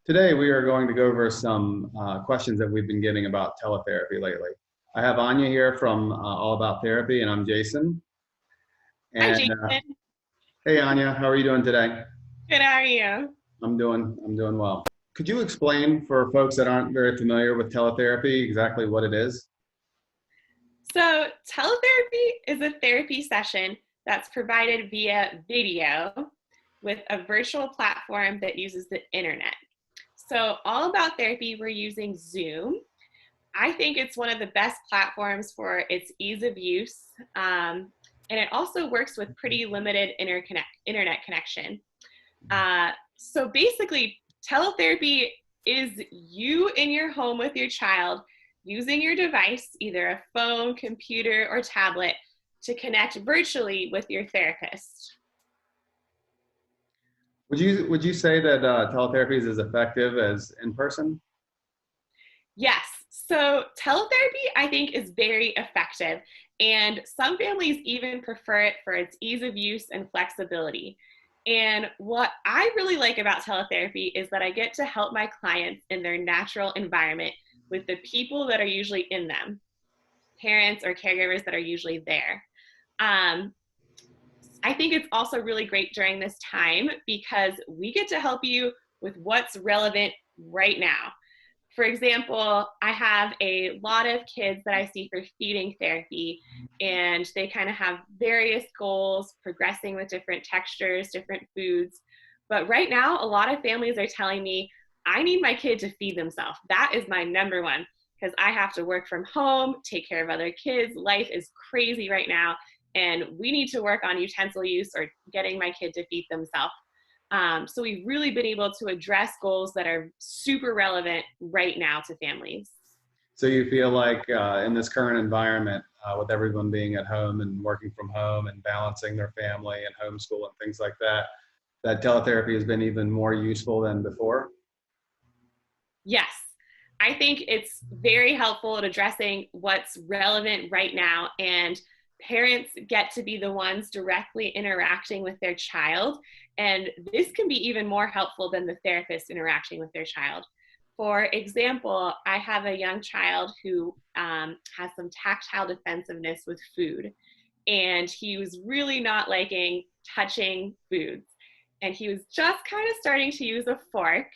Today, we are going to go over some questions that we've been getting about teletherapy lately. I have Anya here from All About Therapy, and I'm Jason. Hi, And Jason. hey, Anya, how are you doing today? Good, how are you? I'm doing well. Could you explain for folks that aren't very familiar with teletherapy exactly what it is? So, teletherapy is a therapy session that's provided via video with a virtual platform that uses the internet. So, all about therapy, we're using Zoom. I think it's one of the best platforms for its ease of use. And it also works with pretty limited internet connection. So basically, teletherapy is you in your home with your child using your device, either a phone, computer, or tablet, to connect virtually with your therapist. Would you say that teletherapy is as effective as in person? Yes, so teletherapy, I think, is very effective, and some families even prefer it for its ease of use and flexibility. And what I really like about teletherapy is that I get to help my clients in their natural environment with the people that are usually in them, parents or caregivers that are usually there. Um, I think it's also really great during this time because we get to help you with what's relevant right now. For example, I have a lot of kids that I see for feeding therapy, and they kind of have various goals, progressing with different textures, different foods. But right now, a lot of families are telling me, I need my kid to feed themselves. That is my number one because I have to work from home, take care of other kids. Life is crazy right now, and we need to work on utensil use or getting my kid to feed themselves. So we've really been able to address goals that are super relevant right now to families. So you feel like in this current environment, with everyone being at home and working from home and balancing their family and homeschool and things like that, that teletherapy has been even more useful than before? Yes, I think it's very helpful at addressing what's relevant right now, and parents get to be the ones directly interacting with their child. And this can be even more helpful than the therapist interacting with their child. For example, I have a young child who has some tactile defensiveness with food, and he was really not liking touching foods. And he was just kind of starting to use a fork,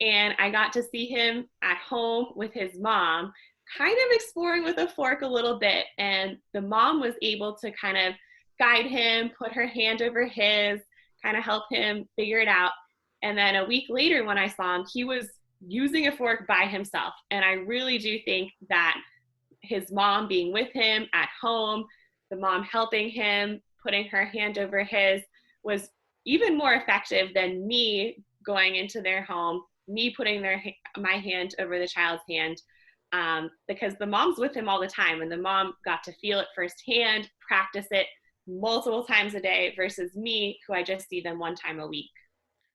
and I got to see him at home with his mom, kind of exploring with a fork a little bit. And the mom was able to kind of guide him, put her hand over his, kind of help him figure it out. And then a week later, when I saw him, he was using a fork by himself. And I really do think that his mom being with him at home, the mom helping him, putting her hand over his, was even more effective than me going into their home, me putting my hand over the child's hand, because the mom's with him all the time, and the mom got to feel it firsthand, practice it multiple times a day, versus me, who I just see them one time a week.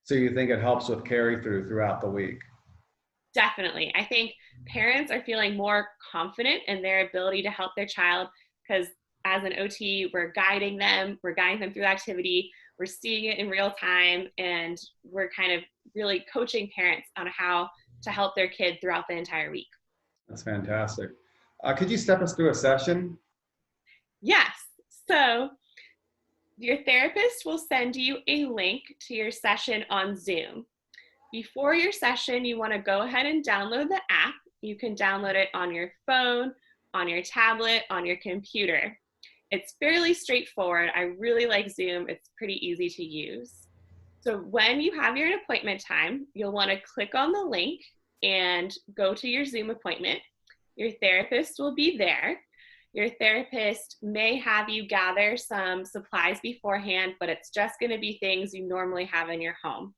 So you think it helps with carry throughout the week? Definitely. I think parents are feeling more confident in their ability to help their child because as an OT, we're guiding them through the activity, we're seeing it in real time, and we're kind of really coaching parents on how to help their kid throughout the entire week. That's fantastic. Could you step us through a session? Yes. So your therapist will send you a link to your session on Zoom. Before your session, you want to go ahead and download the app. You can download it on your phone, on your tablet, on your computer. It's fairly straightforward. I really like Zoom. It's pretty easy to use. So when you have your appointment time, you'll want to click on the link and go to your Zoom appointment. Your therapist will be there. Your therapist may have you gather some supplies beforehand, but it's just going to be things you normally have in your home.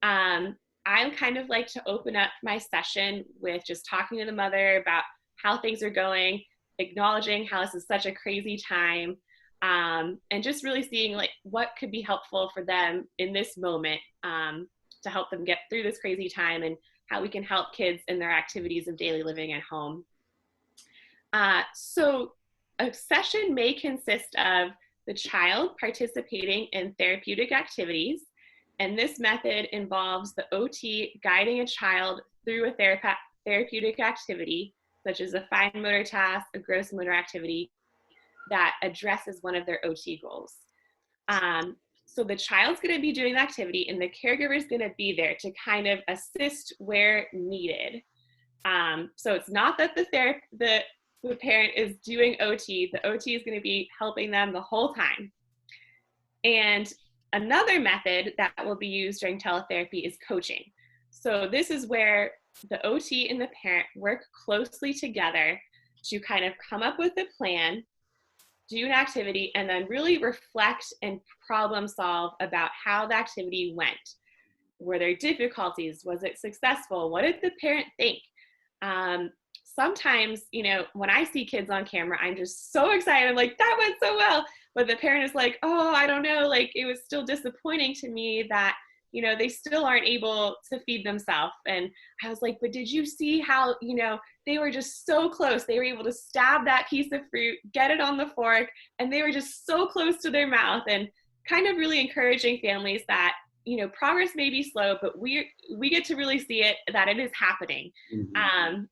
I kind of like to open up my session with just talking to the mother about how things are going, acknowledging how this is such a crazy time, and just really seeing like what could be helpful for them in this moment, to help them get through this crazy time, and how we can help kids in their activities of daily living at home. So a session may consist of the child participating in therapeutic activities And this method involves the OT guiding a child through a therapeutic activity, such as a fine motor task, a gross motor activity that addresses one of their OT goals. So the child's going to be doing the activity and the caregiver is going to be there to kind of assist where needed. So it's not that the parent is doing OT. The OT is going to be helping them the whole time. And another method that will be used during teletherapy is coaching. So this is where the OT and the parent work closely together to kind of come up with a plan, do an activity, and then really reflect and problem solve about how the activity went. Were there difficulties? Was it successful? What did the parent think? Sometimes, when I see kids on camera, I'm just so excited. I'm like, that went so well. But the parent is like, oh, I don't know. Like, it was still disappointing to me that, they still aren't able to feed themselves. And I was like, but did you see how, they were just so close. They were able to stab that piece of fruit, get it on the fork, and they were just so close to their mouth. And kind of really encouraging families that, progress may be slow, but we get to really see it, that it is happening. Mm-hmm.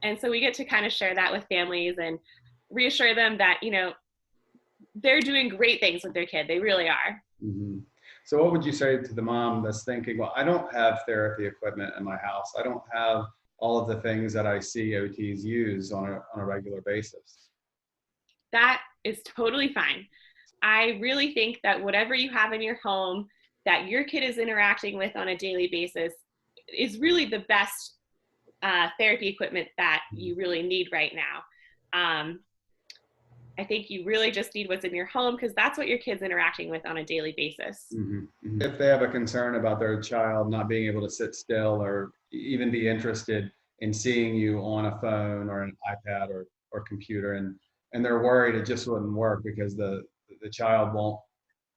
And so we get to kind of share that with families and reassure them that, they're doing great things with their kid. They really are. Mm-hmm. So what would you say to the mom that's thinking, well, I don't have therapy equipment in my house. I don't have all of the things that I see OTs use on a regular basis? That is totally fine. I really think that whatever you have in your home that your kid is interacting with on a daily basis is really the best therapy equipment that you really need right now. I think you really just need what's in your home because that's what your kid's interacting with on a daily basis. Mm-hmm. Mm-hmm. If they have a concern about their child not being able to sit still or even be interested in seeing you on a phone or an iPad or computer, and they're worried it just wouldn't work because the child won't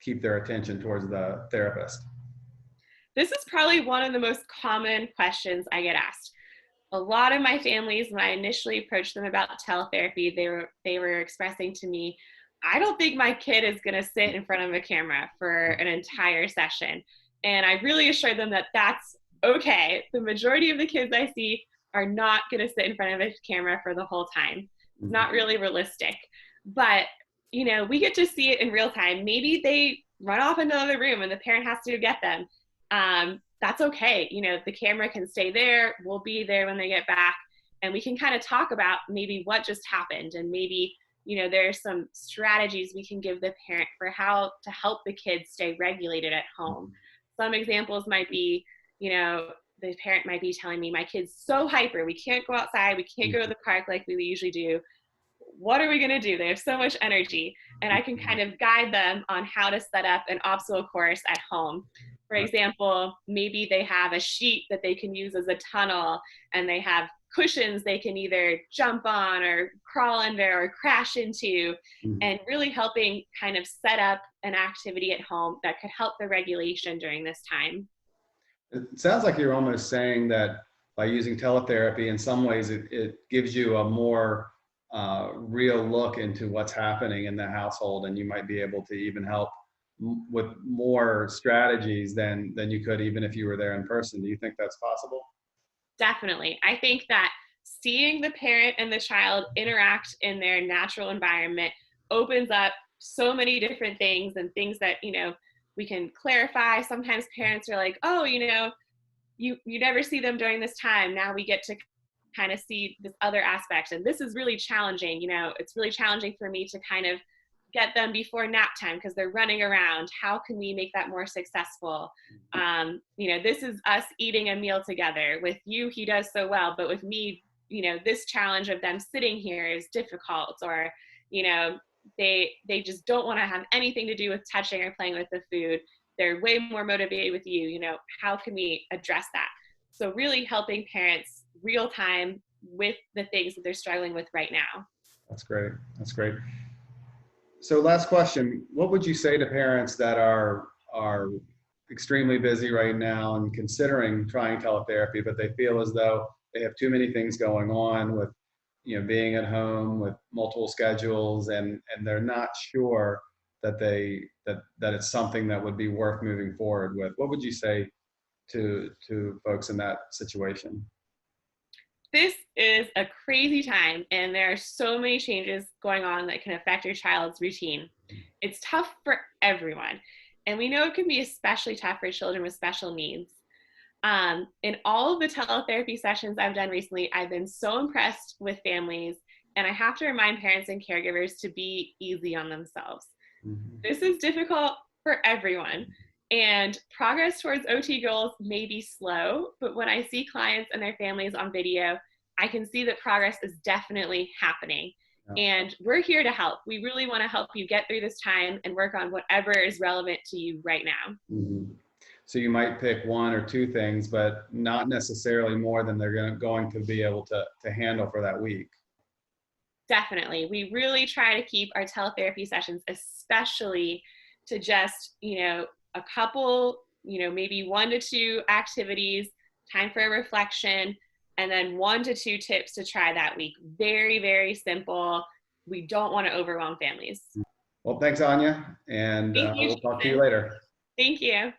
keep their attention towards the therapist. This is probably one of the most common questions I get asked. A lot of my families, when I initially approached them about teletherapy, they were expressing to me, I don't think my kid is going to sit in front of a camera for an entire session. And I really assured them that that's okay. The majority of the kids I see are not going to sit in front of a camera for the whole time. It's not really realistic. But, we get to see it in real time. Maybe they run off into another room and the parent has to go get them. That's okay. The camera can stay there. We'll be there when they get back. And we can kind of talk about maybe what just happened. And maybe, there's some strategies we can give the parent for how to help the kids stay regulated at home. Some examples might be, the parent might be telling me, my kid's so hyper. We can't go outside. We can't go to the park like we usually do. What are we going to do? They have so much energy. And I can kind of guide them on how to set up an obstacle course at home. For example, maybe they have a sheet that they can use as a tunnel and they have cushions they can either jump on or crawl under or crash into, and really helping kind of set up an activity at home that could help the regulation during this time. It sounds like you're almost saying that by using teletherapy, in some ways, it gives you a more real look into what's happening in the household, and you might be able to even help with more strategies than you could even if you were there in person. Do you think that's possible? Definitely. I think that seeing the parent and the child interact in their natural environment opens up so many different things and things that, we can clarify. Sometimes parents are like, oh, you never see them during this time. Now we get to kind of see this other aspect. And this is really challenging. It's really challenging for me to kind of get them before nap time because they're running around. How can we make that more successful? This is us eating a meal together. With you, he does so well, but with me, this challenge of them sitting here is difficult, or, they just don't want to have anything to do with touching or playing with the food. They're way more motivated with you. How can we address that? So really helping parents real time with the things that they're struggling with right now. That's great. That's great. So last question, what would you say to parents that are extremely busy right now and considering trying teletherapy, but they feel as though they have too many things going on with, being at home with multiple schedules, and they're not sure that they that it's something that would be worth moving forward with. What would you say to folks in that situation? This is a crazy time, and there are so many changes going on that can affect your child's routine. It's tough for everyone, and we know it can be especially tough for children with special needs. In all of the teletherapy sessions I've done recently, I've been so impressed with families, and I have to remind parents and caregivers to be easy on themselves. Mm-hmm. This is difficult for everyone, and progress towards OT goals may be slow, but when I see clients and their families on video, I can see that progress is definitely happening. Yeah. And we're here to help. We really want to help you get through this time and work on whatever is relevant to you right now. Mm-hmm. So you might pick one or two things, but not necessarily more than they're going to be able to handle for that week. Definitely. We really try to keep our teletherapy sessions, especially to just, a couple, maybe 1 to 2 activities, time for a reflection, and then 1 to 2 tips to try that week. Very, very simple. We don't want to overwhelm families. Well, thanks, Anya, and Thank you, we'll talk to you Jason. later. Thank you.